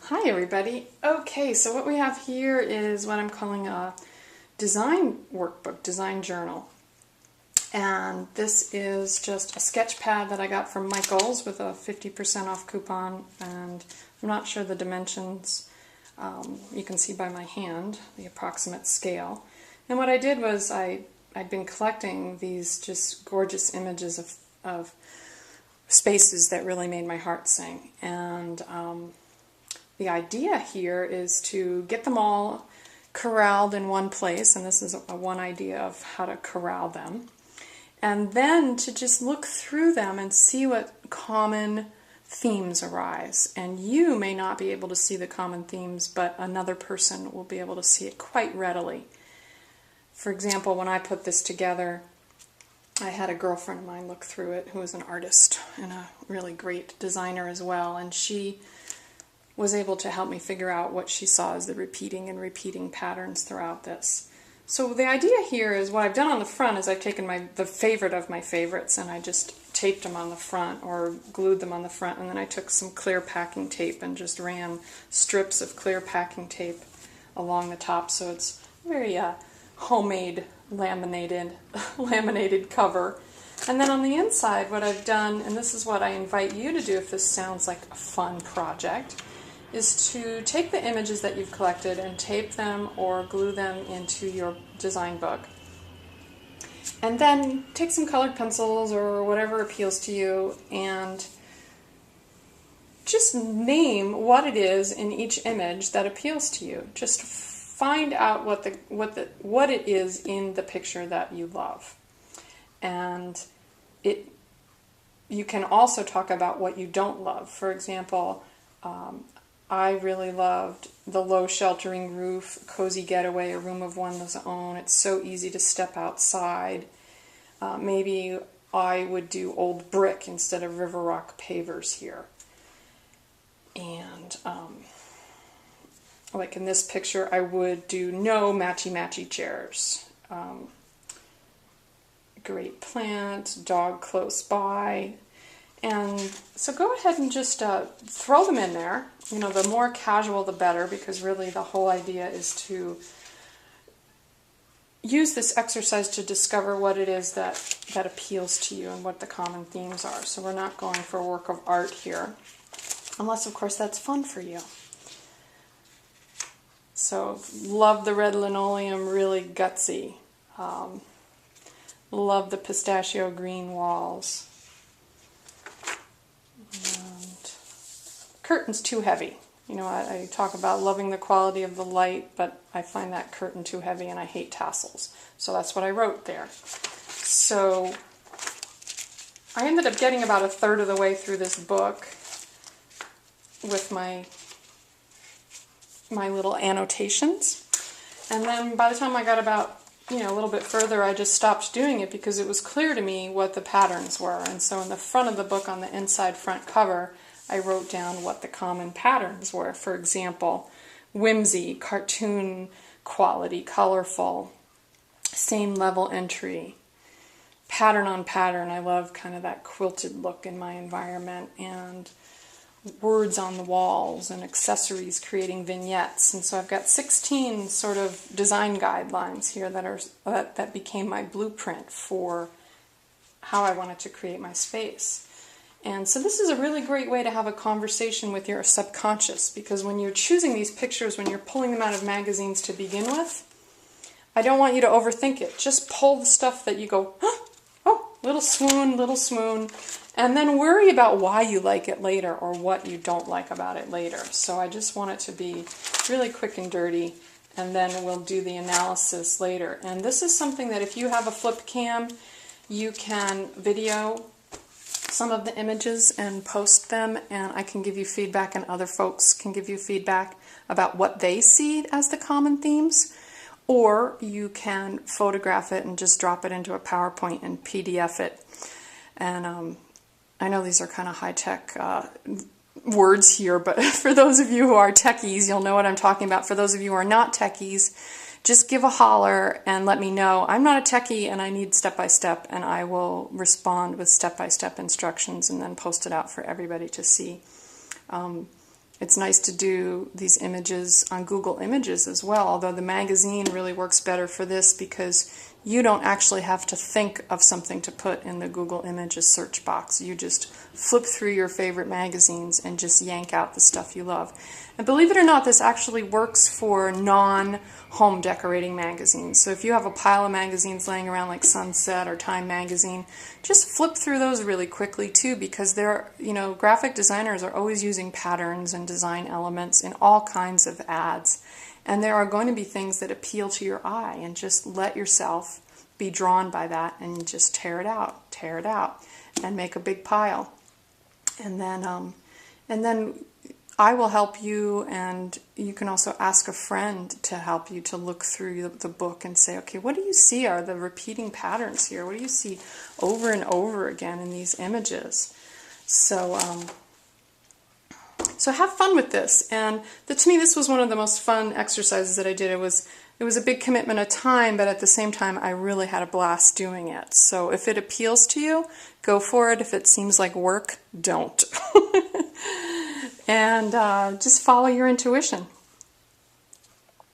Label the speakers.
Speaker 1: Hi everybody. Okay, so what we have here is what I'm calling a design workbook, design journal. And this is just a sketch pad that I got from Michael's with a 50% off coupon, and I'm not sure the dimensions. You can see by my hand the approximate scale. And what I did was I'd been collecting these just gorgeous images of spaces that really made my heart sing. And the idea here is to get them all corralled in one place, and this is one idea of how to corral them, and then to just look through them and see what common themes arise. And you may not be able to see the common themes, but another person will be able to see it quite readily. For example, when I put this together, I had a girlfriend of mine look through it who was an artist and a really great designer as well, and she was able to help me figure out what she saw as the repeating patterns throughout this. So the idea here is what I've done on the front is I've taken the favorite of my favorites and I just taped them on the front or glued them on the front, and then I took some clear packing tape and just ran strips of clear packing tape along the top, so it's very homemade laminated cover. And then on the inside what I've done, and this is what I invite you to do if this sounds like a fun project, is to take the images that you've collected and tape them or glue them into your design book. And then take some colored pencils or whatever appeals to you and just name what it is in each image that appeals to you. Just find out what it is in the picture that you love. And you can also talk about what you don't love. For example, I really loved the low sheltering roof, cozy getaway, a room of one's own. It's so easy to step outside. Maybe I would do old brick instead of river rock pavers here. And like in this picture, I would do no matchy-matchy chairs. Great plant, dog close by. And so go ahead and just throw them in there. You know, the more casual the better, because really the whole idea is to use this exercise to discover what it is that appeals to you and what the common themes are. So we're not going for a work of art here, unless of course that's fun for you. So love the red linoleum, really gutsy. Love the pistachio green walls. And curtain's too heavy. You know, I talk about loving the quality of the light, but I find that curtain too heavy and I hate tassels. So that's what I wrote there. So I ended up getting about a third of the way through this book with my little annotations. And then by the time I got about a little bit further, I just stopped doing it because it was clear to me what the patterns were. And so in the front of the book, on the inside front cover, I wrote down what the common patterns were. For example, whimsy, cartoon quality, colorful, same level entry, pattern on pattern. I love kind of that quilted look in my environment, and words on the walls and accessories creating vignettes. And so I've got 16 sort of design guidelines here that became my blueprint for how I wanted to create my space. And so this is a really great way to have a conversation with your subconscious, because when you're choosing these pictures, when you're pulling them out of magazines to begin with, I don't want you to overthink it. Just pull the stuff that you go, oh, little swoon, and then worry about why you like it later or what you don't like about it later. So I just want it to be really quick and dirty, and then we'll do the analysis later. And this is something that if you have a flip cam, you can video some of the images and post them, and I can give you feedback, and other folks can give you feedback about what they see as the common themes. Or you can photograph it and just drop it into a PowerPoint and PDF it. And I know these are kind of high-tech words here, but for those of you who are techies, you'll know what I'm talking about. For those of you who are not techies, just give a holler and let me know. I'm not a techie and I need step-by-step, and I will respond with step-by-step instructions and then post it out for everybody to see. It's nice to do these images on Google Images as well, although the magazine really works better for this because you don't actually have to think of something to put in the Google Images search box. You just flip through your favorite magazines and just yank out the stuff you love. And believe it or not, this actually works for non-home decorating magazines. So if you have a pile of magazines laying around like Sunset or Time magazine, just flip through those really quickly too, because they're, graphic designers are always using patterns and design elements in all kinds of ads. And there are going to be things that appeal to your eye, and just let yourself be drawn by that and just tear it out, and make a big pile. And then I will help you, and you can also ask a friend to help you to look through the book and say, okay, what do you see are the repeating patterns here? What do you see over and over again in these images? So have fun with this. And to me, this was one of the most fun exercises that I did. It was a big commitment of time, but at the same time, I really had a blast doing it. So if it appeals to you, go for it. If it seems like work, don't. And just follow your intuition.